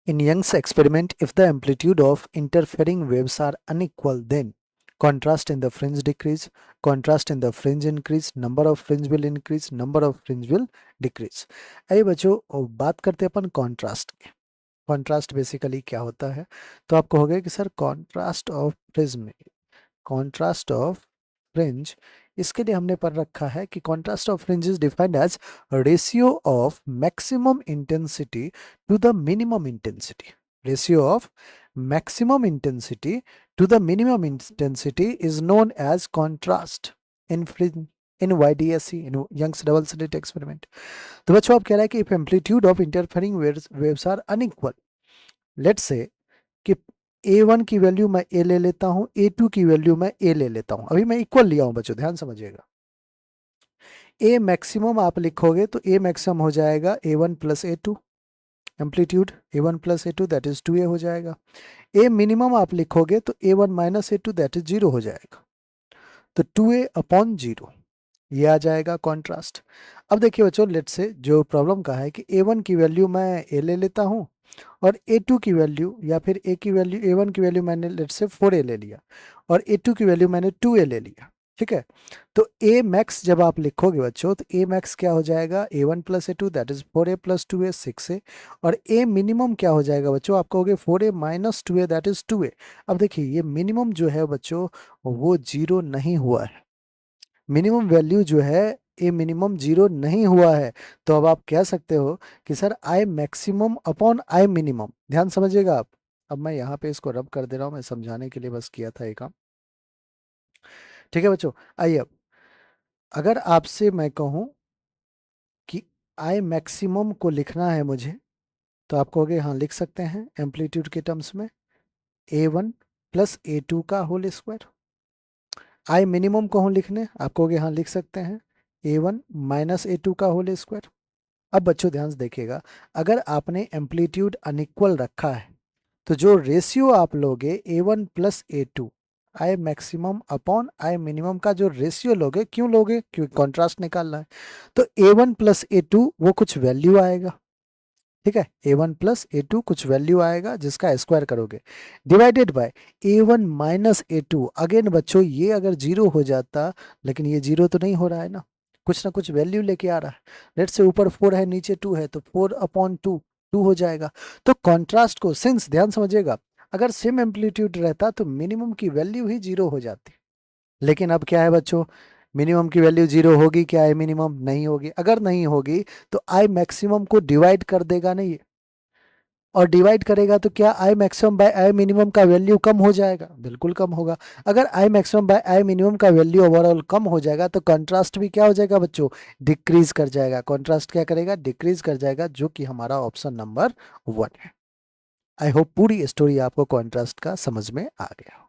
In Young's experiment, if the amplitude of interfering waves are unequal, then contrast in the fringe decrease, contrast in the fringe increase, number of fringe will increase, number of fringe will decrease. आइए बच्चों बात करते हैं अपन contrast की। Contrast basically क्या होता है? तो आप कहोगे कि sir contrast of prism, contrast of fringe, इसके लिए हमने पढ़ रखा है कि contrast of fringe is defined as ratio of maximum intensity to the minimum intensity. Ratio of maximum intensity to the minimum intensity is known as contrast in YDSE, in Young's double slit experiment. तो बच्चों आप कह रहा है कि if amplitude of interfering waves are unequal, let's say कि A1 की value मैं A ले लेता हूं, A2 की वैल्यू मैं A ले लेता हूं। अभी मैं इक्वल लिया हूं बच्चों, ध्यान समझिएगा। A मैक्सिमम आप लिखोगे तो A मैक्सिमम हो जाएगा A1 plus A2, amplitude A1 plus A2 that is 2A हो जाएगा। A मिनिमम आप लिखोगे तो A1 minus A2 that is 0 हो जाएगा। तो 2A अपॉन 0 ये आ जाएगा कॉन्ट्रास्ट। अब देखिए बच्चों, लेट से जो प्रॉब्लम का है कि A1 की वैल्यू मैं A ले लेता हूं और A2 की वैल्यू या फिर A की वैल्यू, A1 की वैल्यू मैंने लेट से 4A ले लिया और A2 की वैल्यू मैंने 2A ले लिया। ठीक है, तो A मैक्स जब आप लिखोगे बच्चों तो A मैक्स क्या हो जाएगा? A1 plus A2 that is 4A plus 2A 6A। और A मिनिमम क्या हो जाएगा बच्चों? आप कहोगे 4A minus 2A that is 2A। अब देखिए ये मिनिमम जो है बच्चों वो 0 नहीं हुआ है। मिनिमम वैल्यू जो है ए मिनिमम 0 नहीं हुआ है। तो अब आप कह सकते हो कि sir I maximum upon I minimum. ध्यान समझिएगा आप। अब मैं यहाँ पे इसको रब कर दे रहा हूँ, मैं समझाने के लिए बस किया था ये काम। ठीक है बच्चों, आइए अब अगर आपसे मैं कहूँ कि आई मैक्सिमम को लिखना है मुझे, तो आप कहोगे हाँ लिख सकते हैं एम्पलीट्यूड के टर्म्स में A1 प्लस A2 का होल स्क्वायर। आई मिनिमम कहूँ लिखने, आप कहोगे हाँ लिख सकते हैं A1 माइनस A2 का होल स्क्वायर। अब बच्चों ध्यान से देखिएगा, अगर आपने एम्पलीट्यूड अनइक्वल रखा है तो जो रेशियो आप लोगे A1 plus A2, I maximum upon I minimum का जो रेशियो लोगे, क्यों लोगे? क्योंकि कॉन्ट्रास्ट निकालना है। तो A1 प्लस A2 वो कुछ वैल्यू आएगा। ठीक है, A1 प्लस A2 कुछ वैल्यू आएगा जिसका स्क्वायर करोगे divided by A1 minus A2। Again बच्चों ये अगर 0 हो जाता, लेकिन ये 0 तो नहीं हो रहा है ना, कुछ ना कुछ वैल्यू लेके आ रहा है। लेट्स से ऊपर 4 है नीचे 2 है तो 4 अपॉन 2 2 हो जाएगा। तो कॉन्ट्रास्ट को, सिंस ध्यान समझिएगा, अगर सेम एम्पलीट्यूड रहता तो मिनिमम की वैल्यू ही 0 हो जाती। लेकिन अब क्या है बच्चों, मिनिमम की वैल्यू 0 होगी क्या? आई मिनिमम नहीं होगी। अगर नहीं होगी तो आई मैक्सिमम को डिवाइड कर देगा नहीं, और डिवाइड करेगा तो क्या I maximum bye I minimum का वैल्यू कम हो जाएगा? बिल्कुल कम होगा। अगर I maximum bye I minimum का वैल्यू ओवरऑल कम हो जाएगा तो कंट्रास्ट भी क्या हो जाएगा बच्चों? डिक्रीज कर जाएगा। कंट्रास्ट क्या करेगा? डिक्रीज कर जाएगा, जो कि हमारा ऑप्शन नंबर 1 है। आई होप पूरी स्टोरी आपको कंट्रास्ट का समझ में आ गया।